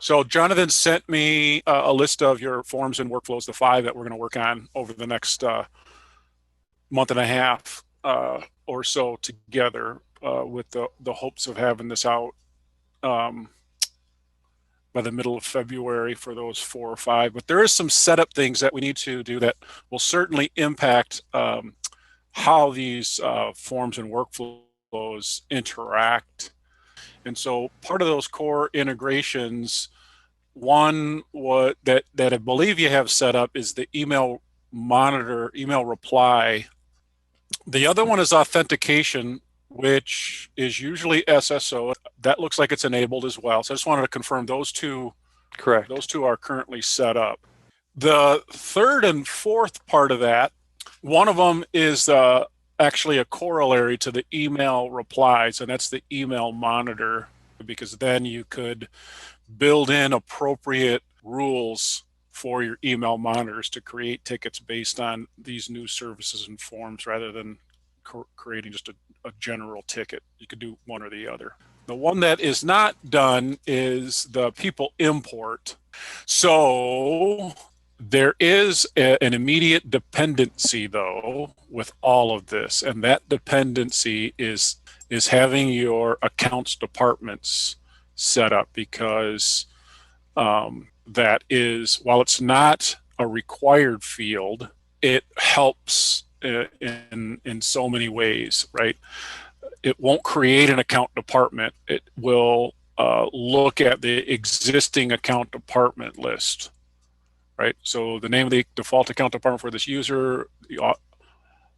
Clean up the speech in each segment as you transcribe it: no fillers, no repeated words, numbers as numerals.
So Jonathan sent me a list of your forms and workflows, the five that we're going to work on over the next month and a half or so together, with the hopes of having this out um, by the middle of February for those four or five. But there is some setup things that we need to do that will certainly impact how these forms and workflows interact. And so part of those core integrations, one what that I believe you have set up is the email monitor, email reply. The other one is authentication, which is usually SSO. That looks like it's enabled as well. So I just wanted to confirm those two. Correct. Those two are currently set up. The third and fourth part of that, one of them is actually a corollary to the email replies, and that's the email monitor, because then you could build in appropriate rules for your email monitors to create tickets based on these new services and forms rather than creating just a general ticket. You could do one or the other. The one that is not done is the people import. So there is an immediate dependency, though, with all of this, and that dependency is having your accounts departments set up, because that is, while it's not a required field, it helps in so many ways, right? It won't create an account department. It will look at the existing account department list, right? So the name of the default account department for this user, the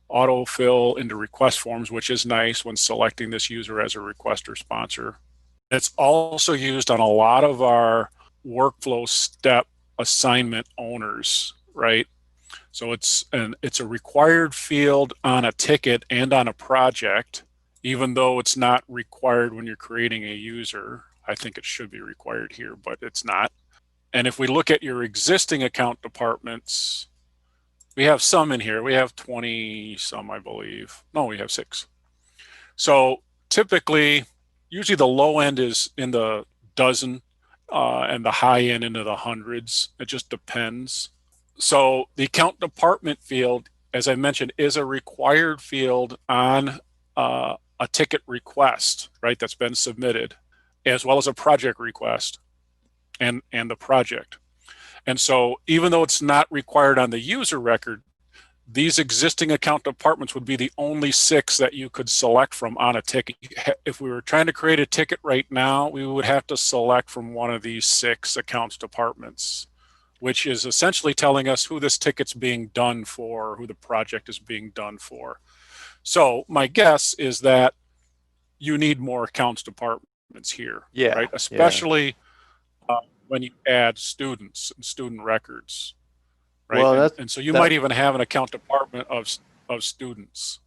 autofill into request forms, which is nice when selecting this user as a requester sponsor. It's also used on a lot of our workflow step assignment owners, right? So it's a required field on a ticket and on a project, even though it's not required when you're creating a user. I think it should be required here, but it's not. And if we look at your existing account departments, we have some in here. We have 20 some, I believe. No, we have 6. So typically, usually the low end is in the dozen, and the high end into the hundreds. It just depends. So the account department field, as I mentioned, is a required field on a ticket request, right, that's been submitted, as well as a project request and the project. And so even though it's not required on the user record, these existing account departments would be the only 6 that you could select from on a ticket. If we were trying to create a ticket right now, we would have to select from one of these 6 accounts departments, which is essentially telling us who this ticket's being done for, who the project is being done for. So my guess is that you need more accounts departments here, Yeah. right? Yeah. Especially when you add students and student records, right? Well, And so you might even have an account department of students.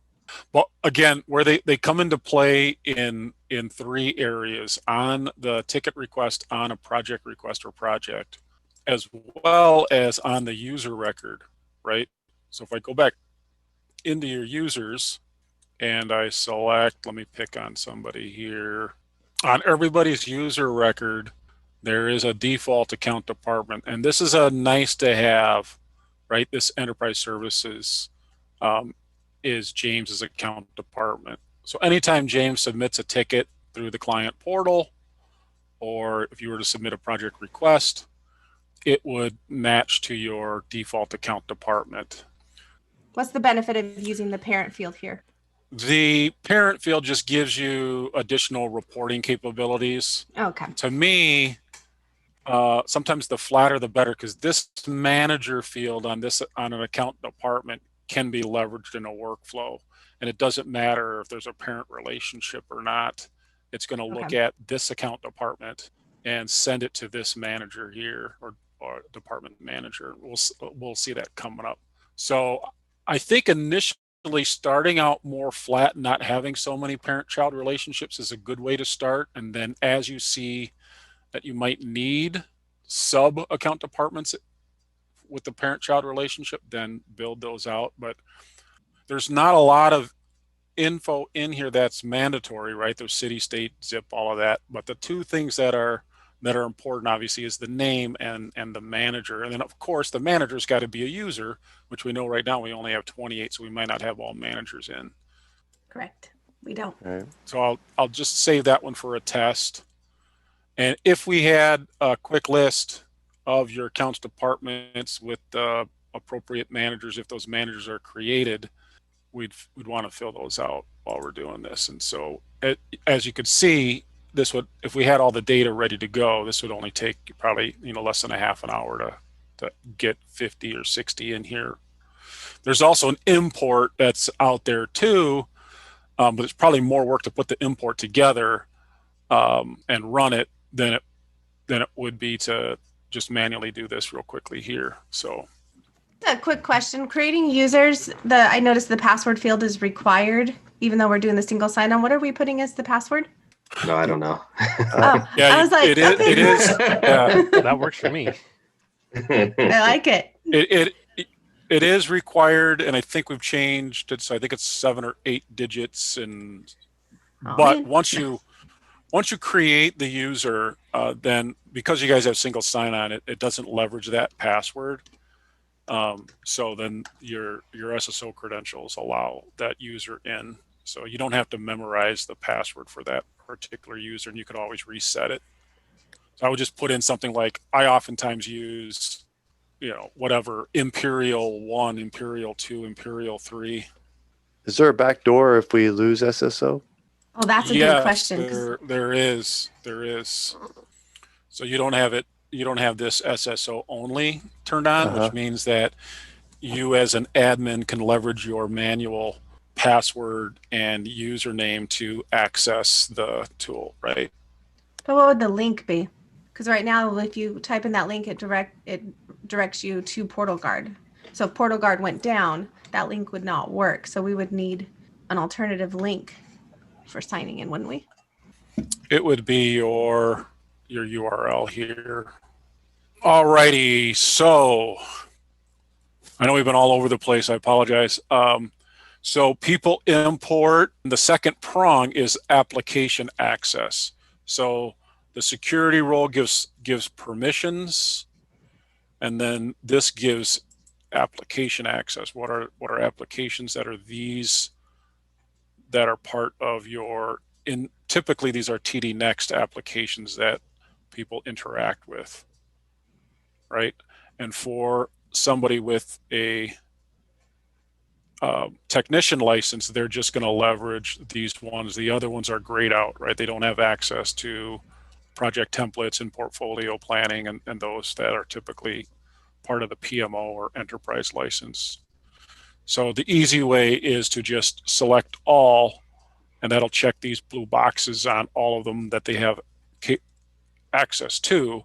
Well, again, where they come into play in 3 areas: on the ticket request, on a project request or project, as well as on the user record, right? So if I go back into your users and I select, let me pick on somebody here. On everybody's user record, there is a default account department, and this is a nice to have, right? This enterprise services is James's account department. So anytime James submits a ticket through the client portal, or if you were to submit a project request, it would match to your default account department. What's the benefit of using the parent field here? The parent field just gives you additional reporting capabilities. Okay. To me, sometimes the flatter the better, because this manager field on an account department can be leveraged in a workflow, and it doesn't matter if there's a parent relationship or not. It's going to look at this account department and send it to this manager here, or department manager. We'll see that coming up. So I think initially starting out more flat, not having so many parent-child relationships, is a good way to start. And then as you see that you might need sub account departments with the parent-child relationship, then build those out. But there's not a lot of info in here that's mandatory, right? There's city, state, zip, all of that. But the 2 things that are that are important, obviously, is the name and the manager. And then, of course, the manager's got to be a user, which we know right now we only have 28, so we might not have all managers in. Correct. We don't. All right. So I'll just save that one for a test. And if we had a quick list of your accounts departments with appropriate managers, if those managers are created, we'd want to fill those out while we're doing this. And so, as you could see, this would, if we had all the data ready to go, this would only take probably less than a half an hour to get 50 or 60 in here. There's also an import that's out there too, but it's probably more work to put the import together and run it than it would be to just manually do this real quickly here. So A quick question. Creating users, I noticed the password field is required, even though we're doing the single sign-on. What are we putting as the password? No, I don't know. Oh, yeah, I was like, it is. okay. It is. That works for me. I like it. It is required, and I think we've changed it. So I think it's 7 or 8 digits. And but man. once you create the user, then because you guys have single sign-on, it doesn't leverage that password. So then your SSO credentials allow that user in. So you don't have to memorize the password for that particular user, and you could always reset it. So I would just put in something like, I oftentimes use, whatever, Imperial 1, Imperial 2, Imperial 3. Is there a back door if we lose SSO? Oh, that's a good question. There is. So you don't have this SSO only turned on, which means that you as an admin can leverage your manual password and username to access the tool, right? But what would the link be? Because right now, if you type in that link, it directs you to Portal Guard. So if Portal Guard went down, that link would not work. So we would need an alternative link for signing in, wouldn't we? It would be your URL here. Alrighty, so I know we've been all over the place. I apologize. So people import. The second prong is application access. So the security role gives permissions, and then this gives application access. What are applications that are these that are part of your typically these are TD Next applications that people interact with, right? And for somebody with a technician license, they're just going to leverage these ones. The other ones are grayed out, right? They don't have access to project templates and portfolio planning and those that are typically part of the PMO or enterprise license. So the easy way is to just select all, and that'll check these blue boxes on all of them that they have access to.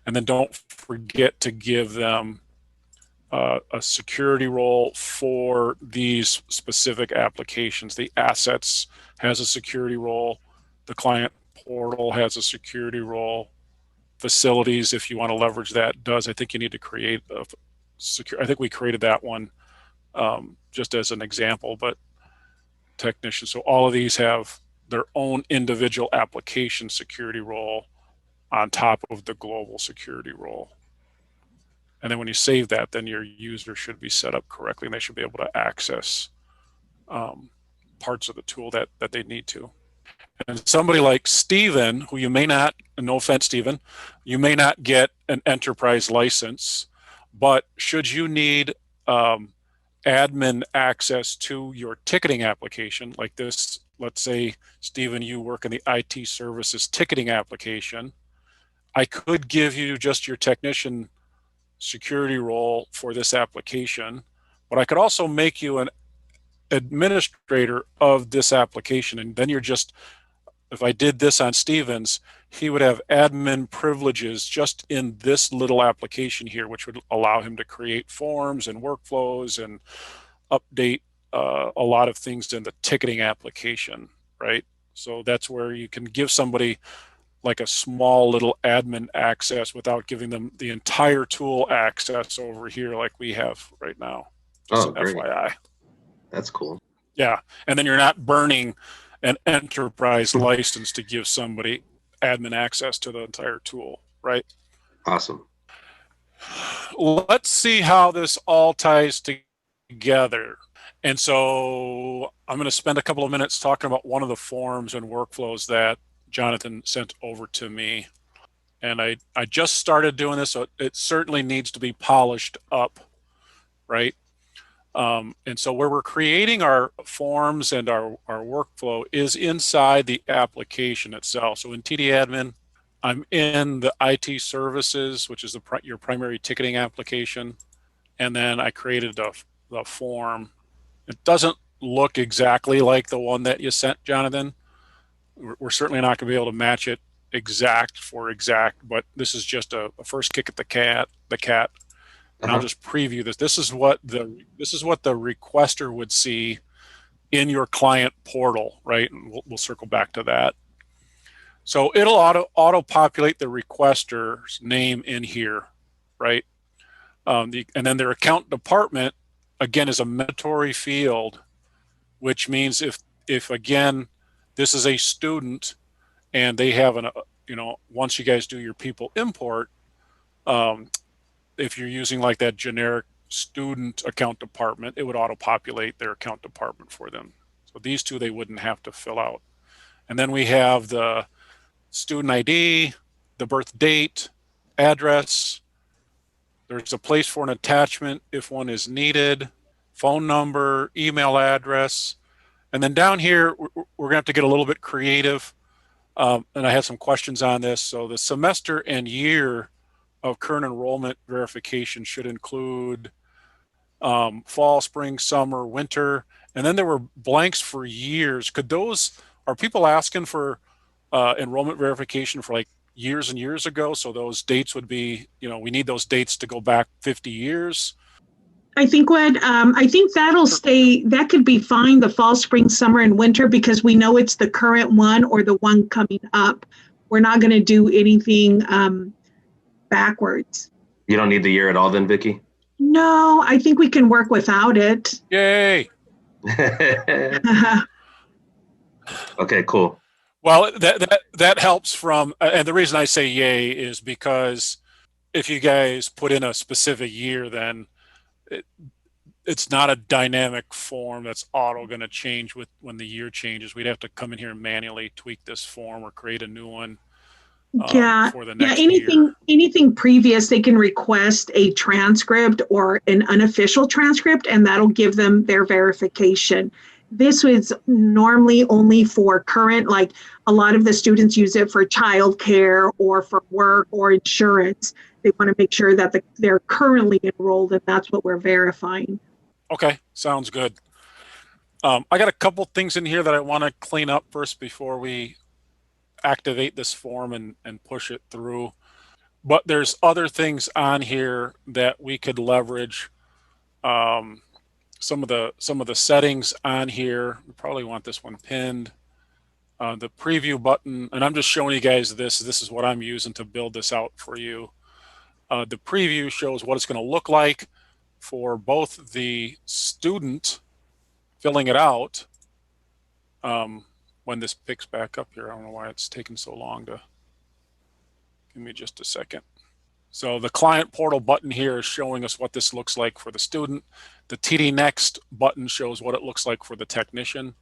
And then don't forget to give them a security role for these specific applications. The assets has a security role. The client portal has a security role. Facilities, if you want to leverage that, does. I think you need to create a secure. I think we created that one just as an example, but technician. So all of these have their own individual application security role on top of the global security role. And then when you save that, then your user should be set up correctly and they should be able to access parts of the tool that they need to. And somebody like Steven, who you may not, no offense, Steven, you may not get an enterprise license, but should you need admin access to your ticketing application, like this, let's say, Steven, you work in the IT services ticketing application, I could give you just your technician security role for this application, but I could also make you an administrator of this application. And then you're just, if I did this on Stevens, he would have admin privileges just in this little application here, which would allow him to create forms and workflows and update a lot of things in the ticketing application, right? So that's where you can give somebody like a small little admin access without giving them the entire tool access over here like we have right now. Just an great. FYI. That's cool. Yeah. And then you're not burning an enterprise license to give somebody admin access to the entire tool, right? Awesome. Let's see how this all ties together. And so I'm going to spend a couple of minutes talking about one of the forms and workflows that Jonathan sent over to me. And I just started doing this, so it certainly needs to be polished up, right? And so where we're creating our forms and our workflow is inside the application itself. So in TD Admin, I'm in the IT services, which is your primary ticketing application. And then I created the form. It doesn't look exactly like the one that you sent, Jonathan. We're certainly not going to be able to match it exact for exact, but this is just a first kick at the cat. And I'll just preview this. This is what the requester would see in your client portal, right? And we'll circle back to that. So it'll auto populate the requester's name in here, right? And then their account department again is a mandatory field, which means if again this is a student and they have once you guys do your people import, if you're using like that generic student account department, it would auto-populate their account department for them. So these two they wouldn't have to fill out. And then we have the student ID, the birth date, address. There's a place for an attachment if one is needed, phone number, email address. And then down here, we're gonna have to get a little bit creative. And I have some questions on this. So the semester and year of current enrollment verification should include fall, spring, summer, winter. And then there were blanks for years. Are people asking for enrollment verification for like years and years ago? So those dates would be, we need those dates to go back 50 years. I think that'll stay, that could be fine, the fall, spring, summer, and winter, because we know it's the current one or the one coming up. We're not going to do anything backwards. You don't need the year at all then, Vicki? No, I think we can work without it. Yay. Okay, cool. Well, that helps from, and the reason I say yay is because if you guys put in a specific year, then it's not a dynamic form that's auto going to change when the year changes. We'd have to come in here and manually tweak this form or create a new one. For the next year. Anything previous, they can request a transcript or an unofficial transcript, and that'll give them their verification. This was normally only for current, like a lot of the students use it for childcare or for work or insurance. They want to make sure that they're currently enrolled, and that's what we're verifying. Okay, sounds good. I got a couple things in here that I want to clean up first before we activate this form and push it through. But there's other things on here that we could leverage. Some of the settings on here, we probably want this one pinned. The preview button, and I'm just showing you guys this is what I'm using to build this out for you. The preview shows what it's going to look like for both the student filling it out. When this picks back up here, I don't know why it's taking so long to, give me just a second. So the client portal button here is showing us what this looks like for the student. The TD Next button shows what it looks like for the technician.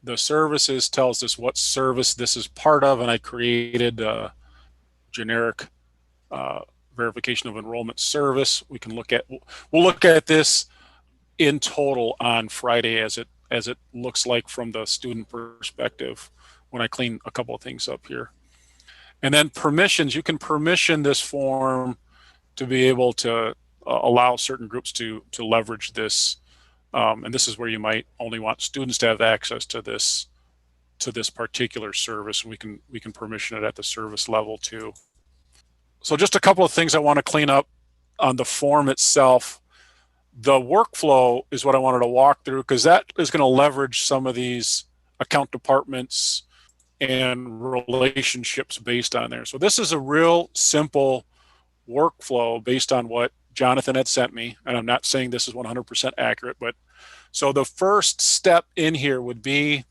The services tells us what service this is part of, and I created a generic verification of enrollment service. We'll look at this in total on Friday as it looks like from the student perspective when I clean a couple of things up here. And then permissions, you can permission this form to be able to allow certain groups to leverage this. And this is where you might only want students to have access to this particular service. We can permission it at the service level too. So just a couple of things I want to clean up on the form itself. The workflow is what I wanted to walk through, because that is going to leverage some of these account departments and relationships based on there. So this is a real simple workflow based on what Jonathan had sent me. And I'm not saying this is 100% accurate, but so the first step in here would be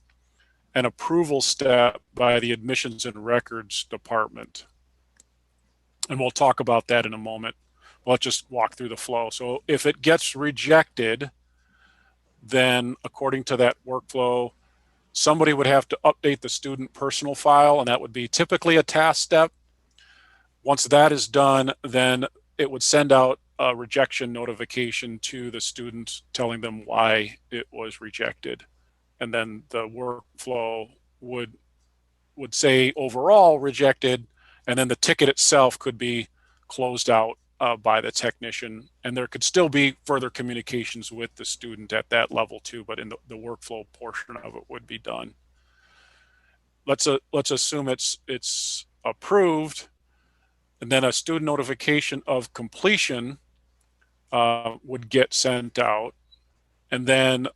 an approval step by the admissions and records department. And we'll talk about that in a moment. We'll just walk through the flow. So if it gets rejected, then according to that workflow, somebody would have to update the student personal file, and that would be typically a task step. Once that is done, then it would send out a rejection notification to the student telling them why it was rejected. And then the workflow would say overall rejected, and then the ticket itself could be closed out by the technician, and there could still be further communications with the student at that level too, but in the workflow portion of it would be done. Let's assume it's approved, and then a student notification of completion would get sent out, and then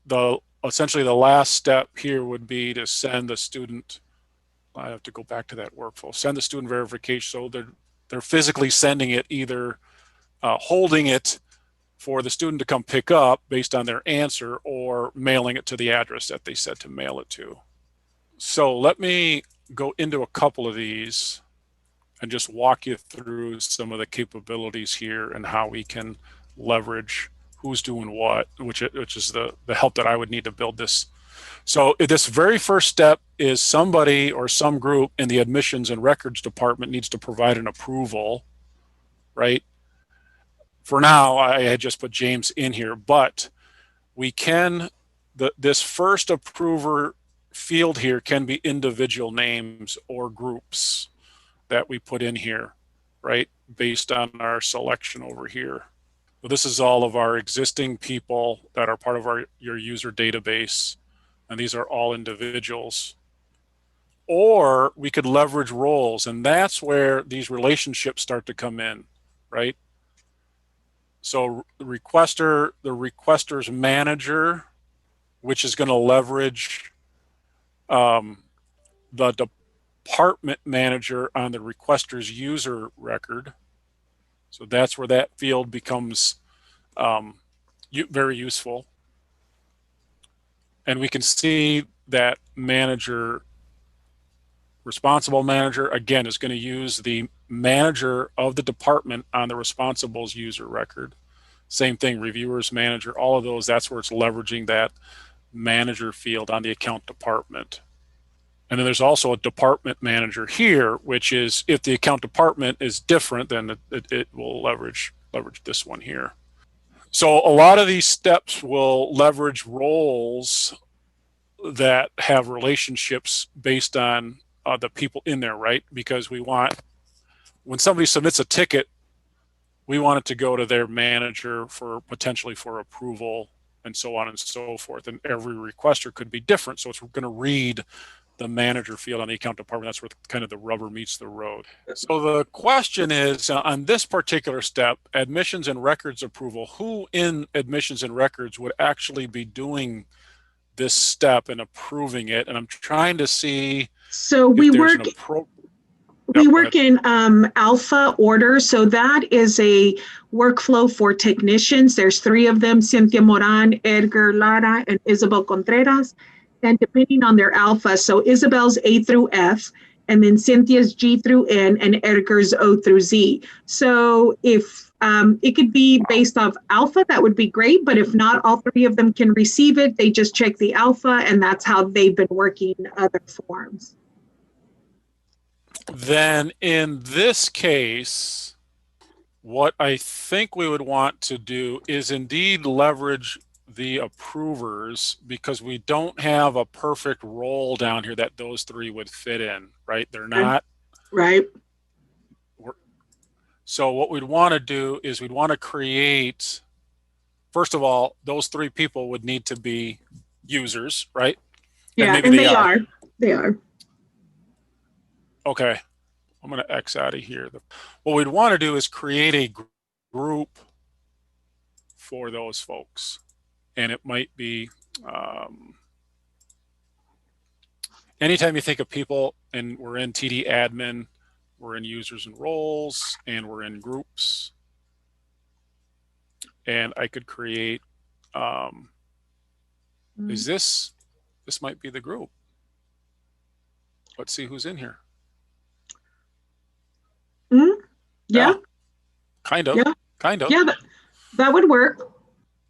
essentially the last step here would be to send the student. I have to go back to that workflow. Send the student verification, so they're physically sending it, either holding it for the student to come pick up based on their answer, or mailing it to the address that they said to mail it to. So let me go into a couple of these and just walk you through some of the capabilities here and how we can leverage who's doing what, which is the help that I would need to build this. So this very first step is somebody or some group in the admissions and records department needs to provide an approval, right? For now, I had just put James in here, but we can, this first approver field here can be individual names or groups that we put in here, right? Based on our selection over here. So this is all of our existing people that are part of your user database. And these are all individuals. Or we could leverage roles, and that's where these relationships start to come in, right? So the requester's manager, which is going to leverage the department manager on the requester's user record. So that's where that field becomes very useful. And we can see that responsible manager, again, is going to use the manager of the department on the responsible's user record. Same thing, reviewers manager, all of those, that's where it's leveraging that manager field on the account department. And then there's also a department manager here, which is if the account department is different, then it will leverage this one here. So a lot of these steps will leverage roles that have relationships based on the people in there, right? Because we want, when somebody submits a ticket, we want it to go to their manager potentially for approval, and so on and so forth. And every requester could be different. So it's going to read the manager field on the account department. That's where kind of the rubber meets the road. So the question is, on this particular step, admissions and records approval, who in admissions and records would actually be doing this step and approving it? And I'm trying to see. So we work in alpha order. So that is a workflow for technicians. There's 3 of them: Cynthia Moran, Edgar Lara, and Isabel Contreras. And depending on their alpha, so Isabel's A through F, and then Cynthia's G through N, and Edgar's O through Z. So if it could be based off alpha, that would be great. But if not, all 3 of them can receive it. They just check the alpha, and that's how they've been working other forms. Then in this case, what I think we would want to do is indeed leverage the approvers, because we don't have a perfect role down here that those 3 would fit in, right? They're not. Right. So what we'd want to do is we'd want to create, first of all, those 3 people would need to be users, right? Yeah, and they are. They are. Okay. I'm going to X out of here. What we'd want to do is create a group for those folks. And it might be, anytime you think of people, and we're in TD admin, we're in users and roles, and we're in groups. And I could create, this might be the group. Let's see who's in here. Yeah, Kind of. Yeah. Kind of. yeah, that would work.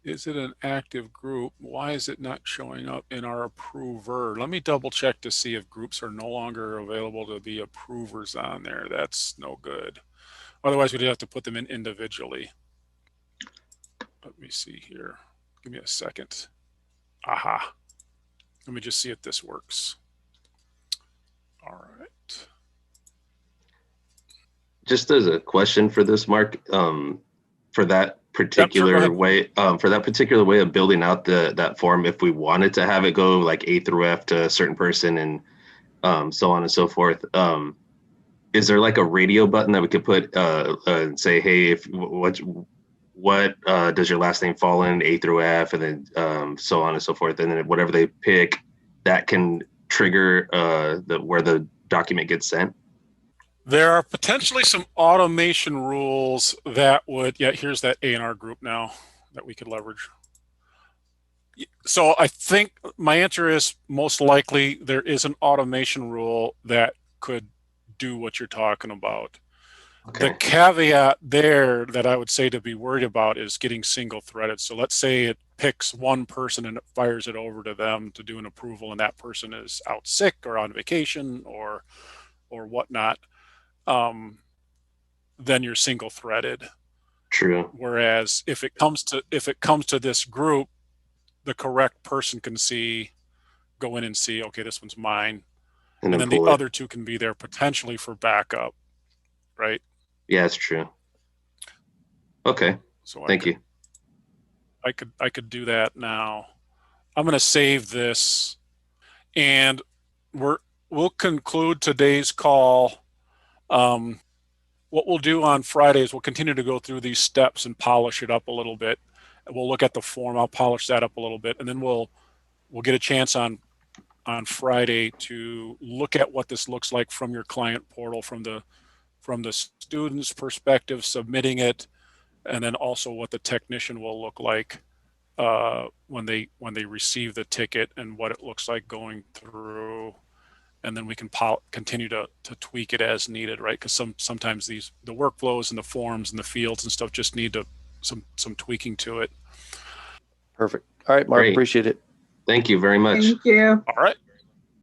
Is it an active group? Why is it not showing up in our approver? Let me double check to see if groups are no longer available to be approvers on there. That's no good. Otherwise, we'd have to put them in individually. Let me see here. Give me a second. Aha. Let me just see if this works. All right. Just as a question for this, Mark, for that particular way, of building out that form, if we wanted to have it go like A through F to a certain person and so on and so forth, is there like a radio button that we could put and say, hey, if what does your last name fall in, A through F, and then so on and so forth, and then whatever they pick, that can trigger where the document gets sent? There are potentially some automation rules that would, here's that A&R group now that we could leverage. So I think my answer is most likely there is an automation rule that could do what you're talking about. Okay. The caveat there that I would say to be worried about is getting single threaded. So let's say it picks one person and it fires it over to them to do an approval, and that person is out sick or on vacation or whatnot. Then you're single threaded. True. Whereas if it comes to this group, the correct person can go in and see, okay, this one's mine. And then the other two can be there potentially for backup, right? Yeah, it's true. Okay. So Thank you. I could do that now. I'm going to save this, and we'll conclude today's call. What we'll do on Friday is we'll continue to go through these steps and polish it up a little bit. We'll look at the form. I'll polish that up a little bit, and then we'll get a chance on Friday to look at what this looks like from your client portal, from the student's perspective, submitting it, and then also what the technician will look like when they receive the ticket and what it looks like going through. And then we can continue to tweak it as needed, right? Because sometimes the workflows and the forms and the fields and stuff just need some tweaking to it. Perfect. All right, Mark, Great. appreciate it. Thank you very much. Thank you. All right.